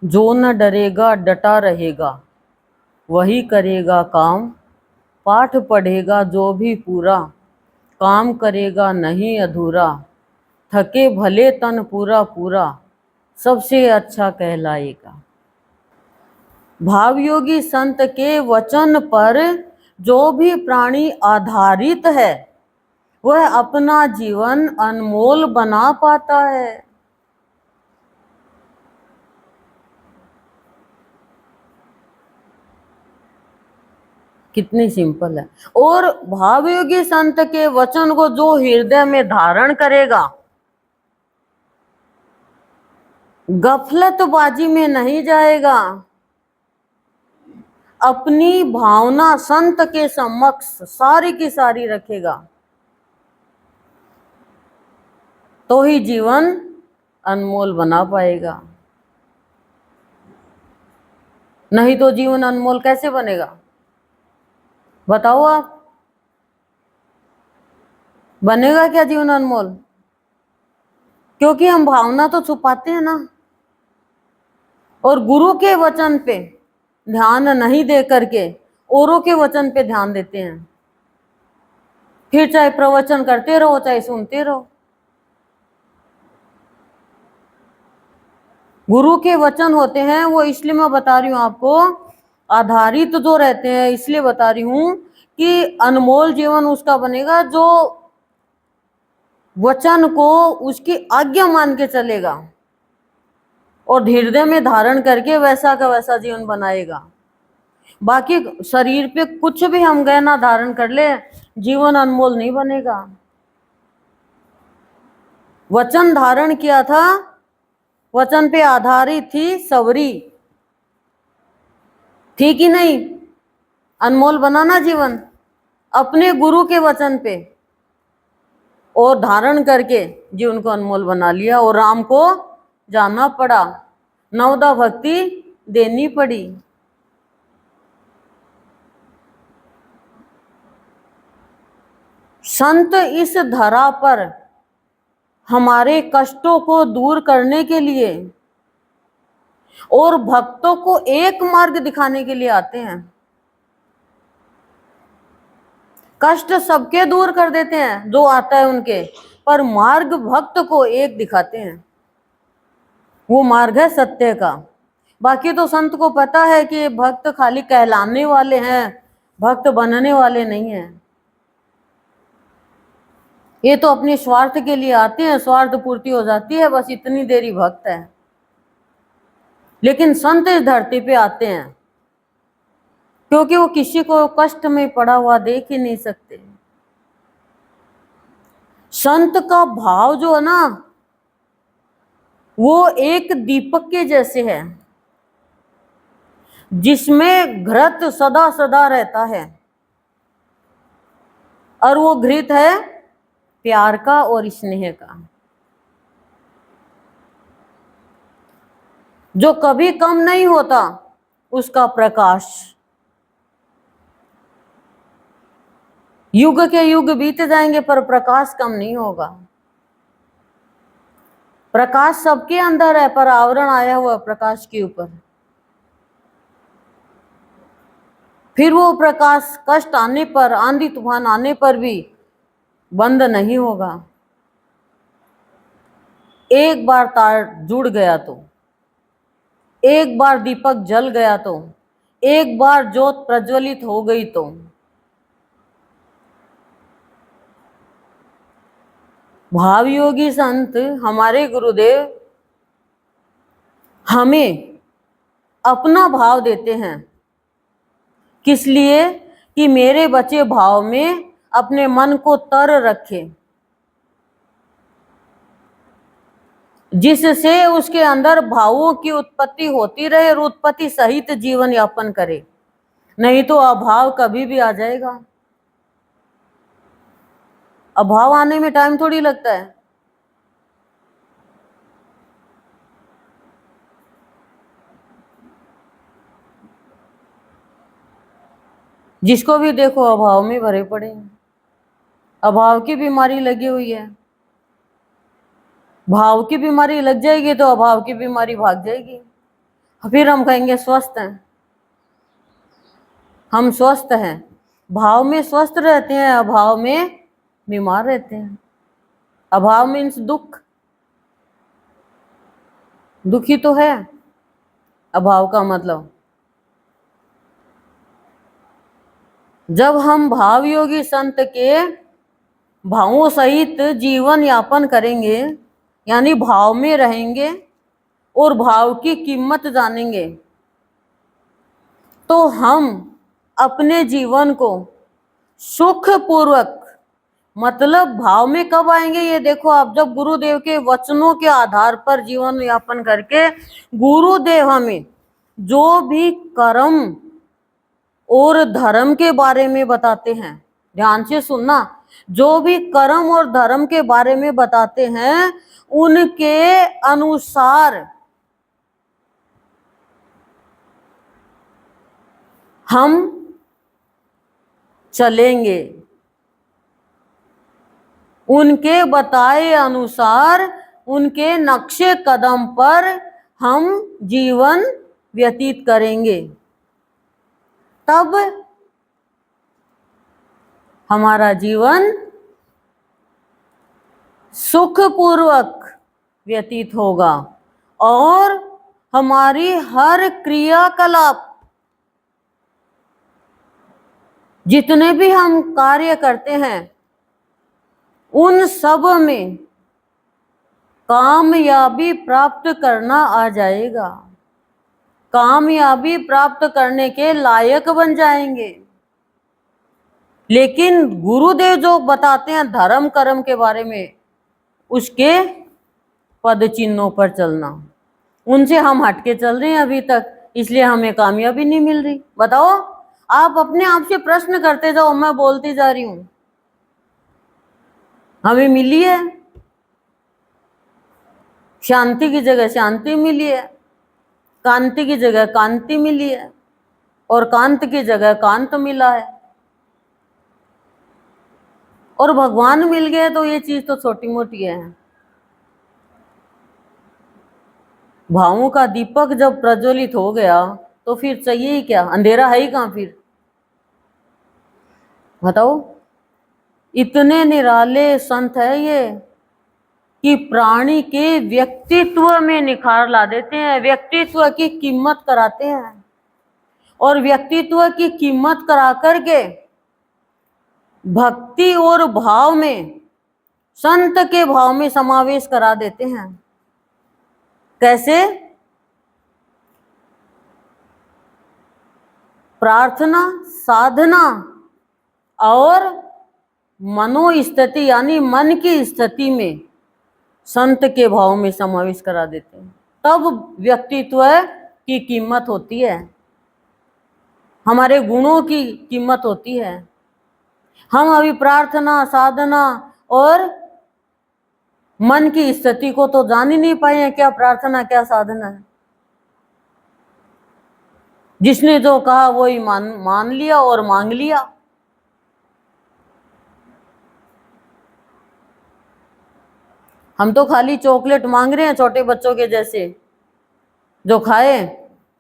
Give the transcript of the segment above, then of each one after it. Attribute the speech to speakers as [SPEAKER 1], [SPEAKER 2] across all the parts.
[SPEAKER 1] जो न डरेगा डटा रहेगा, वही करेगा काम। पाठ पढ़ेगा जो भी पूरा, काम करेगा नहीं अधूरा। थके भले तन पूरा पूरा, सबसे अच्छा कहलाएगा। भावयोगी संत के वचन पर जो भी प्राणी आधारित है, वह अपना जीवन अनमोल बना पाता है। कितनी सिंपल है। और भावयोगी संत के वचन को जो हृदय में धारण करेगा, गफलतबाजी में नहीं जाएगा, अपनी भावना संत के समक्ष सारी की सारी रखेगा, तो ही जीवन अनमोल बना पाएगा। नहीं तो जीवन अनमोल कैसे बनेगा? बताओ आप, बनेगा क्या जीवन अनमोल? क्योंकि हम भावना तो छुपाते हैं ना, और गुरु के वचन पे ध्यान नहीं दे करके औरों के वचन पे ध्यान देते हैं। फिर चाहे प्रवचन करते रहो चाहे सुनते रहो, गुरु के वचन होते हैं वो, इसलिए मैं बता रही हूं आपको, आधारित जो रहते हैं, इसलिए बता रही हूं कि अनमोल जीवन उसका बनेगा जो वचन को उसकी आज्ञा मान के चलेगा और हृदय में धारण करके वैसा का वैसा जीवन बनाएगा। बाकी शरीर पे कुछ भी हम गहना धारण कर ले, जीवन अनमोल नहीं बनेगा। वचन धारण किया था, वचन पे आधारित थी सबरी, थी कि नहीं? अनमोल बना ना जीवन अपने गुरु के वचन पे, और धारण करके जीवन को अनमोल बना लिया। और राम को जाना पड़ा, नवदा भक्ति देनी पड़ी। संत इस धरा पर हमारे कष्टों को दूर करने के लिए और भक्तों को एक मार्ग दिखाने के लिए आते हैं। कष्ट सबके दूर कर देते हैं जो आता है उनके, पर मार्ग भक्त को एक दिखाते हैं, वो मार्ग है सत्य का। बाकी तो संत को पता है कि ये भक्त खाली कहलाने वाले हैं, भक्त बनने वाले नहीं हैं। ये तो अपने स्वार्थ के लिए आते हैं, स्वार्थ पूर्ति हो जाती है, बस इतनी देरी भक्त है। लेकिन संत इस धरती पे आते हैं क्योंकि वो किसी को कष्ट में पड़ा हुआ देख ही नहीं सकते। संत का भाव जो है ना, वो एक दीपक के जैसे है जिसमें घृत सदा सदा रहता है, और वो घृत है प्यार का और स्नेह का, जो कभी कम नहीं होता उसका प्रकाश। युग के युग बीत जाएंगे पर प्रकाश कम नहीं होगा। प्रकाश सबके अंदर है, पर आवरण आया हुआ प्रकाश के ऊपर। फिर वो प्रकाश कष्ट आने पर, आंधी तूफान आने पर भी बंद नहीं होगा। एक बार तार जुड़ गया तो, एक बार दीपक जल गया तो, एक बार ज्योत प्रज्वलित हो गई तो भावयोगी संत हमारे गुरुदेव हमें अपना भाव देते हैं। किस लिए? कि मेरे बच्चे भाव में अपने मन को तर रखे, जिससे उसके अंदर भावों की उत्पत्ति होती रहे और उत्पत्ति सहित जीवन यापन करे। नहीं तो अभाव कभी भी आ जाएगा। अभाव आने में टाइम थोड़ी लगता है। जिसको भी देखो अभाव में भरे पड़े हैं, अभाव की बीमारी लगी हुई है। भाव की बीमारी लग जाएगी तो अभाव की बीमारी भाग जाएगी। फिर हम कहेंगे स्वस्थ हैं, हम स्वस्थ हैं। भाव में स्वस्थ रहते हैं, अभाव में बीमार रहते हैं। अभाव मीन्स दुख, दुखी तो है अभाव का मतलब। जब हम भाव योगी संत के भावों सहित जीवन यापन करेंगे, यानी भाव में रहेंगे और भाव की कीमत जानेंगे, तो हम अपने जीवन को सुख पूर्वक, मतलब भाव में कब आएंगे ये देखो आप, जब गुरुदेव के वचनों के आधार पर जीवन यापन करके गुरुदेव हमें जो भी कर्म और धर्म के बारे में बताते हैं, ध्यान से सुनना, जो भी कर्म और धर्म के बारे में बताते हैं उनके अनुसार हम चलेंगे, उनके बताए अनुसार, उनके नक्शे कदम पर हम जीवन व्यतीत करेंगे, तब हमारा जीवन सुखपूर्वक व्यतीत होगा और हमारी हर क्रियाकलाप, जितने भी हम कार्य करते हैं उन सब में कामयाबी प्राप्त करना आ जाएगा, कामयाबी प्राप्त करने के लायक बन जाएंगे। लेकिन गुरुदेव जो बताते हैं धर्म कर्म के बारे में, उसके पद चिन्हों पर चलना, उनसे हम हटके चल रहे हैं अभी तक, इसलिए हमें कामयाबी नहीं मिल रही। बताओ, आप अपने आप से प्रश्न करते जाओ, मैं बोलती जा रही हूं। हमें मिली है शांति की जगह शांति मिली है, कांति की जगह कांति मिली है, और कांत की जगह कांत मिला है, और भगवान मिल गए तो ये चीज तो छोटी मोटी है। भावों का दीपक जब प्रज्वलित हो गया तो फिर चाहिए ही क्या, अंधेरा है ही कहां फिर। बताओ, इतने निराले संत है ये कि प्राणी के व्यक्तित्व में निखार ला देते हैं, व्यक्तित्व की कीमत कराते हैं, और व्यक्तित्व की कीमत करा करके भक्ति और भाव में, संत के भाव में समावेश करा देते हैं। कैसे? प्रार्थना, साधना और मनोस्थिति यानी मन की स्थिति में संत के भाव में समावेश करा देते हैं, तब व्यक्तित्व की कीमत होती है, हमारे गुणों की कीमत होती है। हम अभी प्रार्थना, साधना और मन की स्थिति को तो जान ही नहीं पाए हैं, क्या प्रार्थना क्या साधना है। जिसने जो कहा वही मान लिया और मांग लिया। हम तो खाली चॉकलेट मांग रहे हैं छोटे बच्चों के जैसे, जो खाए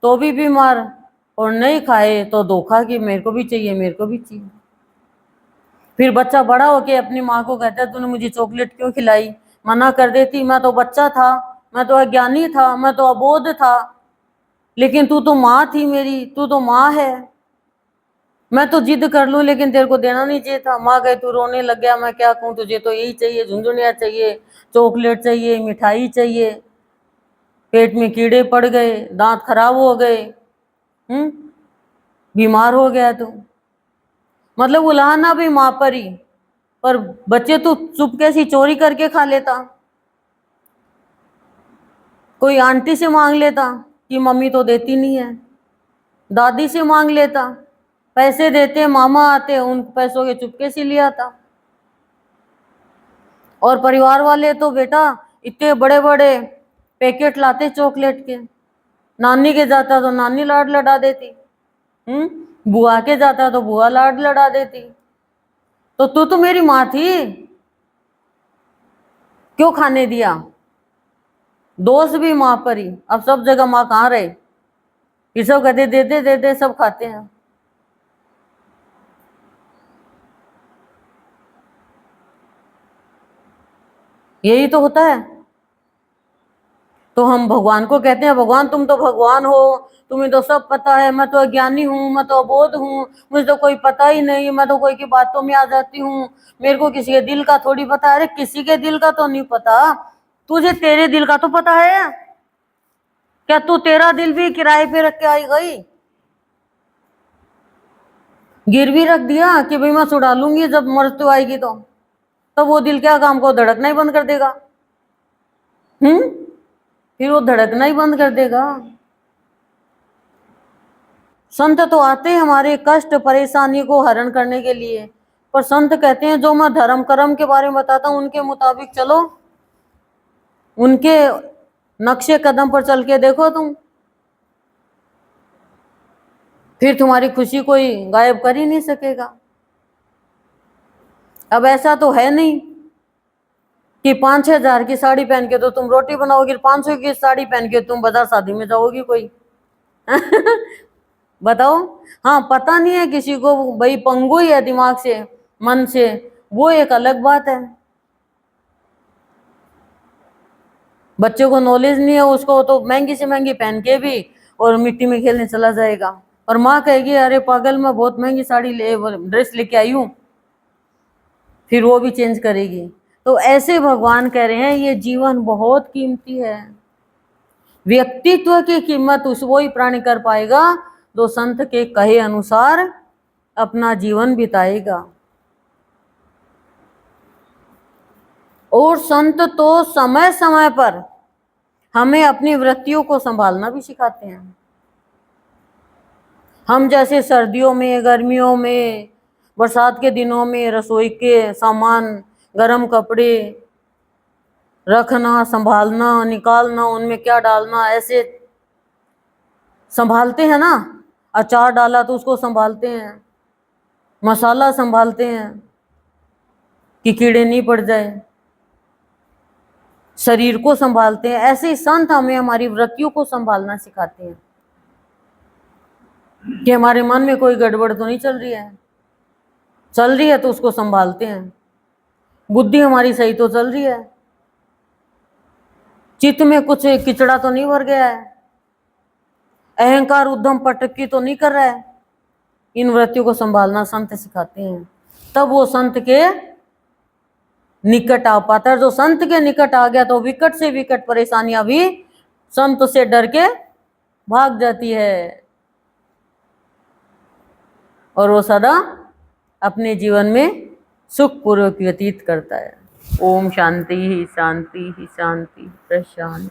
[SPEAKER 1] तो भी बीमार और नहीं खाए तो धोखा कि मेरे को भी चाहिए, मेरे को भी चाहिए। फिर बच्चा बड़ा होके अपनी माँ को कहता है तूने मुझे चॉकलेट क्यों खिलाई, मना कर देती, मैं तो बच्चा था, मैं तो अज्ञानी था, मैं तो अबोध था, लेकिन तू तो माँ थी मेरी, तू तो माँ है, मैं तो जिद कर लूं लेकिन तेरे को देना नहीं चाहिए था। माँ गई, तू रोने लग गया, मैं क्या कहूँ, तुझे तो यही चाहिए, झुंझुनिया चाहिए, चॉकलेट चाहिए, मिठाई चाहिए, पेट में कीड़े पड़ गए, दांत खराब हो गए, बीमार हो गया तू। मतलब उलाहना भी माँ पर ही, पर बच्चे तो चुपके से चोरी करके खा लेता, कोई आंटी से मांग लेता कि मम्मी तो देती नहीं है, दादी से मांग लेता, पैसे देते मामा आते उन पैसों के चुपके से ले आता। और परिवार वाले तो बेटा इतने बड़े बड़े पैकेट लाते चॉकलेट के, नानी के जाता तो नानी लाड लड़ा देती, बुआ के जाता तो बुआ लाड लड़ा देती। तो तू तो मेरी माँ थी, क्यों खाने दिया। दोष भी माँ पर ही, अब सब जगह माँ कहाँ रहे। ये सब कहते दे दे दे दे, सब खाते हैं। यही तो होता है। तो हम भगवान को कहते हैं भगवान तुम तो भगवान हो, तुम्हें तो सब पता है, मैं तो अज्ञानी हूँ, मैं तो अबोध हूँ, मुझे तो कोई पता ही नहीं, मैं तो कोई की बातों में आ जाती हूँ, मेरे को किसी के दिल का थोड़ी पता है। अरे किसी के दिल का तो नहीं पता, तुझे तेरे दिल का तो पता है। क्या तू तेरा दिल भी किराए पे रख के आई गई, गिरवी रख दिया कि भाई मैं छुड़ा लूंगी जब मृत्यु आएगी तो वो दिल क्या काम को धड़कना ही बंद कर देगा। फिर वो धड़कना ही बंद कर देगा। संत तो आते हैं हमारे कष्ट परेशानी को हरण करने के लिए, पर संत कहते हैं जो मैं धर्म कर्म के बारे में बताता हूं उनके मुताबिक चलो, उनके नक्शे कदम पर चल के देखो तुम, फिर तुम्हारी खुशी कोई गायब कर ही नहीं सकेगा। अब ऐसा तो है नहीं कि 5-6 हजार की साड़ी पहन के तो तुम रोटी बनाओगी, 500 की साड़ी पहन के तुम बाजार शादी में जाओगी कोई। बताओ। हाँ पता नहीं है किसी को भाई पंगु ही है दिमाग से मन से, वो एक अलग बात है। बच्चे को नॉलेज नहीं है, उसको तो महंगी से महंगी पहन के भी और मिट्टी में खेलने चला जाएगा, और माँ कहेगी अरे पागल मैं बहुत महंगी साड़ी ड्रेस लेके आई हूँ, फिर वो भी चेंज करेगी। तो ऐसे भगवान कह रहे हैं ये जीवन बहुत कीमती है। व्यक्तित्व की कीमत उस वो ही प्राणी कर पाएगा जो संत के कहे अनुसार अपना जीवन बिताएगा। और संत तो समय समय पर हमें अपनी वृत्तियों को संभालना भी सिखाते हैं। हम जैसे सर्दियों में, गर्मियों में, बरसात के दिनों में रसोई के सामान, गर्म कपड़े रखना, संभालना, निकालना, उनमें क्या डालना, ऐसे संभालते हैं ना। अचार डाला तो उसको संभालते हैं, मसाला संभालते हैं कि कीड़े नहीं पड़ जाए, शरीर को संभालते हैं। ऐसे ही संत हमें हमारी वृत्तियों को संभालना सिखाते हैं कि हमारे मन में कोई गड़बड़ तो नहीं चल रही है तो उसको संभालते हैं। बुद्धि हमारी सही तो चल रही है, चित्त में कुछ किचड़ा तो नहीं भर गया है, अहंकार उद्यम पटकी तो नहीं कर रहा है। इन वृत्तियों को संभालना संत सिखाते हैं, तब वो संत के निकट आ पाता है। जो संत के निकट आ गया तो विकट से विकट परेशानियां भी संत से डर के भाग जाती है, और वो सदा अपने जीवन में सुखपूर्वक व्यतीत करता है। ओम शांति ही शांति ही शांति प्रशांति।